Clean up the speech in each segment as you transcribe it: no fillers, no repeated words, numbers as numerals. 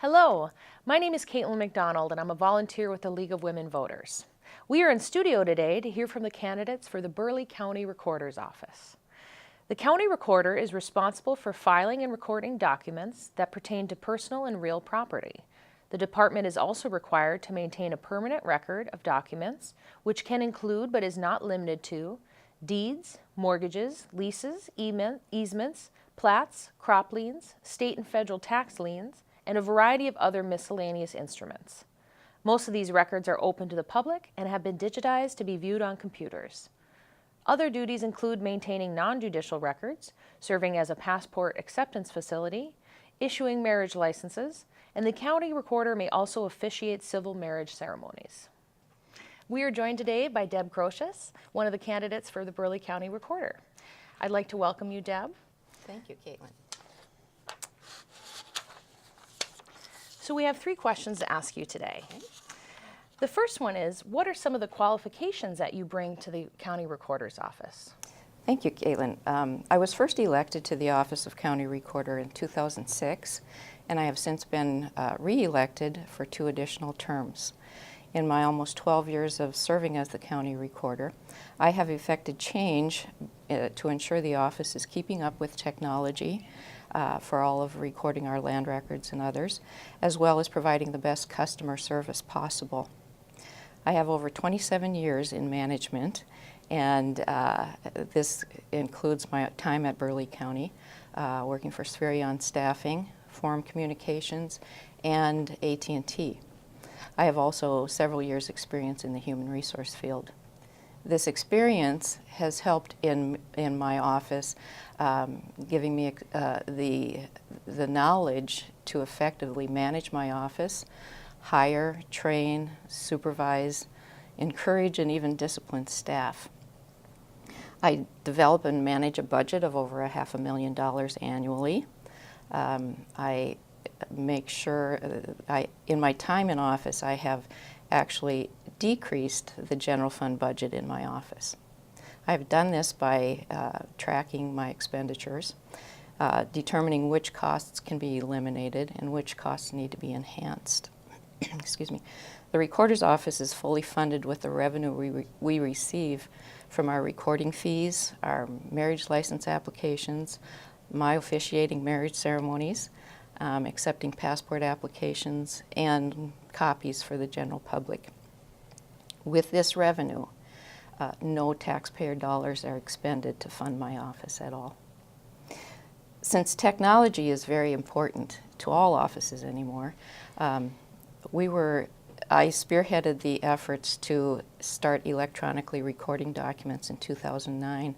Hello, my name is Caitlin McDonald and I'm a volunteer with the League of Women Voters. We are in studio today to hear from the candidates for the Burleigh County Recorder's Office. The County Recorder is responsible for filing and recording documents that pertain to personal and real property. The department is also required to maintain a permanent record of documents, which can include but is not limited to deeds, mortgages, leases, easements, plats, crop liens, state and federal tax liens, and a variety of other miscellaneous instruments. Most of these records are open to the public and have been digitized to be viewed on computers. Other duties include maintaining non-judicial records, serving as a passport acceptance facility, issuing marriage licenses, and the county recorder may also officiate civil marriage ceremonies. We are joined today by Deb Kroshus, one of the candidates for the Burleigh County Recorder. I'd like to welcome you, Deb. Thank you, Caitlin. So we have 3 questions to ask you today. Okay. The first one is, what are some of the qualifications that you bring to the County Recorder's Office? Thank you, Caitlin. I was first elected to the Office of County Recorder in 2006, and I have since been re-elected for 2 additional terms. In my almost 12 years of serving as the County Recorder, I have effected change to ensure the office is keeping up with technology for all of recording our land records and others, as well as providing the best customer service possible. I have over 27 years in management, and this includes my time at Burleigh County, working for Spherion Staffing, Forum Communications, and AT&T. I have also several years' experience in the human resource field. This experience has helped in my office, giving me the knowledge to effectively manage my office, hire, train, supervise, encourage, and even discipline staff. I develop and manage a budget of over $500,000 annually. I make sure, in my time in office, I have actually decreased the general fund budget in my office. I've done this by tracking my expenditures, determining which costs can be eliminated and which costs need to be enhanced. Excuse me. The Recorder's Office is fully funded with the revenue we receive from our recording fees, our marriage license applications, my officiating marriage ceremonies, accepting passport applications, and copies for the general public. With this revenue, no taxpayer dollars are expended to fund my office at all. Since technology is very important to all offices anymore, I spearheaded the efforts to start electronically recording documents in 2009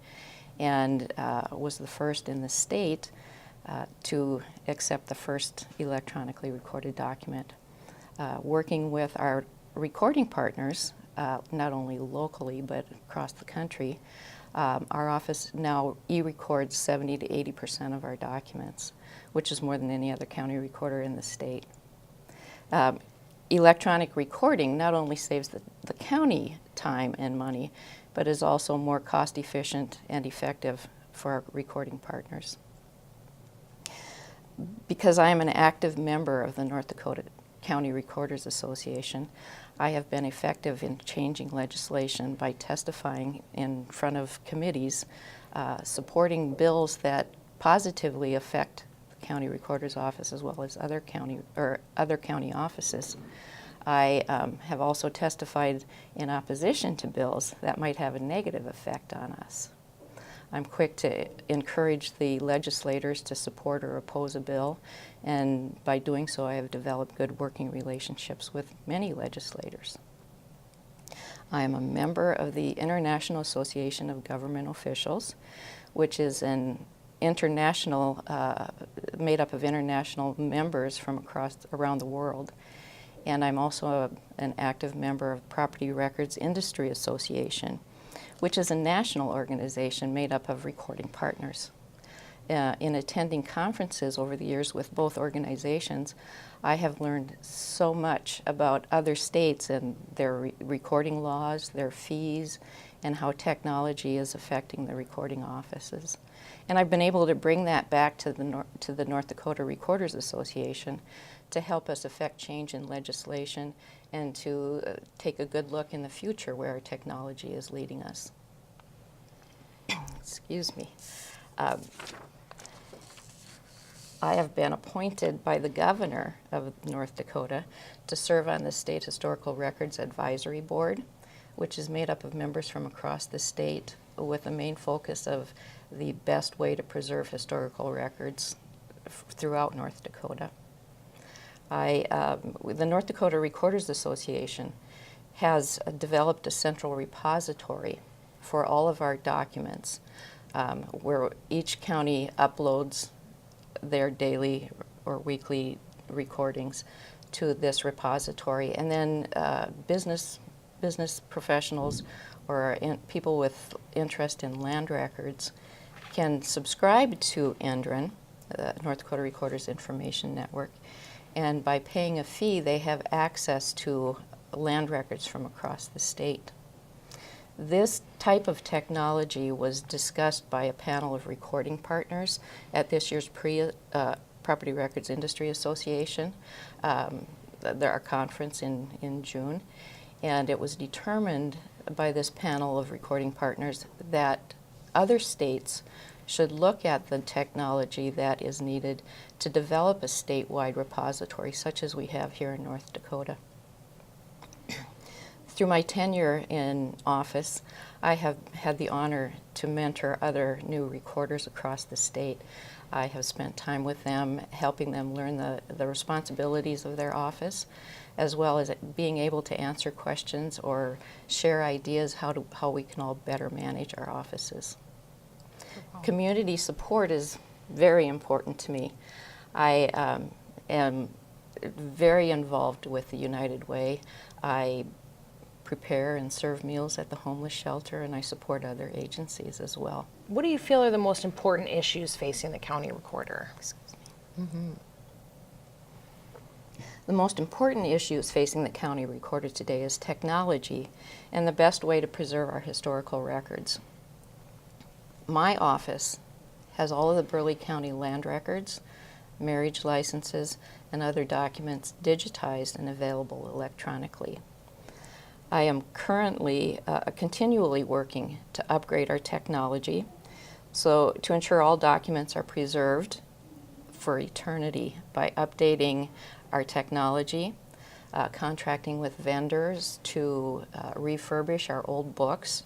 and was the first in the state to accept the first electronically recorded document. Working with our recording partners, not only locally but across the country, our office now e-records 70 to 80% of our documents, which is more than any other county recorder in the state. Electronic recording not only saves the county time and money, but is also more cost efficient and effective for our recording partners. Because I am an active member of the North Dakota County Recorders Association, I have been effective in changing legislation by testifying in front of committees, supporting bills that positively affect the County Recorder's Office as well as other county offices. I have also testified in opposition to bills that might have a negative effect on us. I'm quick to encourage the legislators to support or oppose a bill, and by doing so I have developed good working relationships with many legislators. I am a member of the International Association of Government Officials, which is an international, made up of international members from around the world. And I'm also an active member of Property Records Industry Association, which is a national organization made up of recording partners. In attending conferences over the years with both organizations, I have learned so much about other states and their recording laws, their fees, and how technology is affecting the recording offices. And I've been able to bring that back to the North Dakota Recorders Association to help us affect change in legislation and to take a good look in the future where our technology is leading us. Excuse me. I have been appointed by the governor of North Dakota to serve on the State Historical Records Advisory Board, which is made up of members from across the state with a main focus of the best way to preserve historical records throughout North Dakota. The North Dakota Recorders Association has developed a central repository for all of our documents, where each county uploads their daily or weekly recordings to this repository, and then business professionals or people with interest in land records can subscribe to NDRIN, the North Dakota Recorders Information Network, and by paying a fee they have access to land records from across the state. This type of technology was discussed by a panel of recording partners at this year's Property Records Industry Association, our conference in June, and it was determined by this panel of recording partners that other states should look at the technology that is needed to develop a statewide repository such as we have here in North Dakota. Through my tenure in office, I have had the honor to mentor other new recorders across the state. I have spent time with them, helping them learn the responsibilities of their office, as well as being able to answer questions or share ideas how we can all better manage our offices. Wow. Community support is very important to me. I am very involved with the United Way. I prepare and serve meals at the homeless shelter, and I support other agencies as well. What do you feel are the most important issues facing the county recorder? Excuse me. Mm-hmm. The most important issues facing the county recorder today is technology and the best way to preserve our historical records. My office has all of the Burleigh County land records, marriage licenses, and other documents digitized and available electronically. I am currently continually working to upgrade our technology to ensure all documents are preserved for eternity by updating our technology, contracting with vendors to refurbish our old books,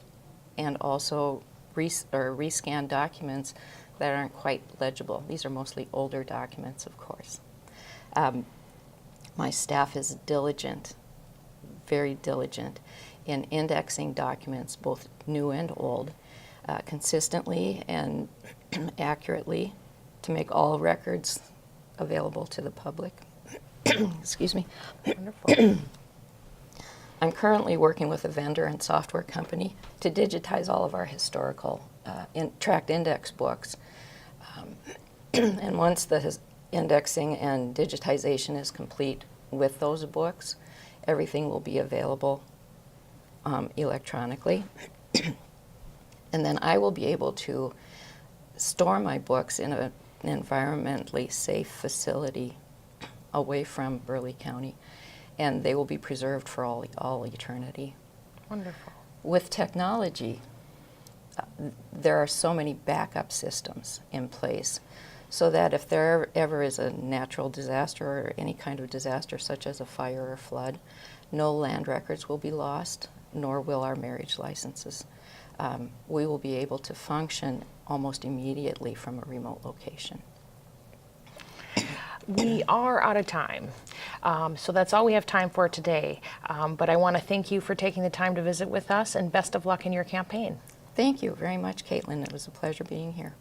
and also rescan documents that aren't quite legible. These are mostly older documents, of course. My staff is diligent, very diligent in indexing documents, both new and old, consistently and accurately to make all records available to the public. Excuse me. Wonderful. I'm currently working with a vendor and software company to digitize all of our historical tract index books. And once the indexing and digitization is complete with those books, everything will be available electronically. And then I will be able to store my books in an environmentally safe facility away from Burleigh County, and they will be preserved for all eternity. Wonderful. With technology, there are so many backup systems in place so that if there ever is a natural disaster or any kind of disaster such as a fire or flood, no land records will be lost, nor will our marriage licenses. We will be able to function almost immediately from a remote location. We are out of time, so that's all we have time for today. But I want to thank you for taking the time to visit with us, and best of luck in your campaign. Thank you very much, Caitlin. It was a pleasure being here.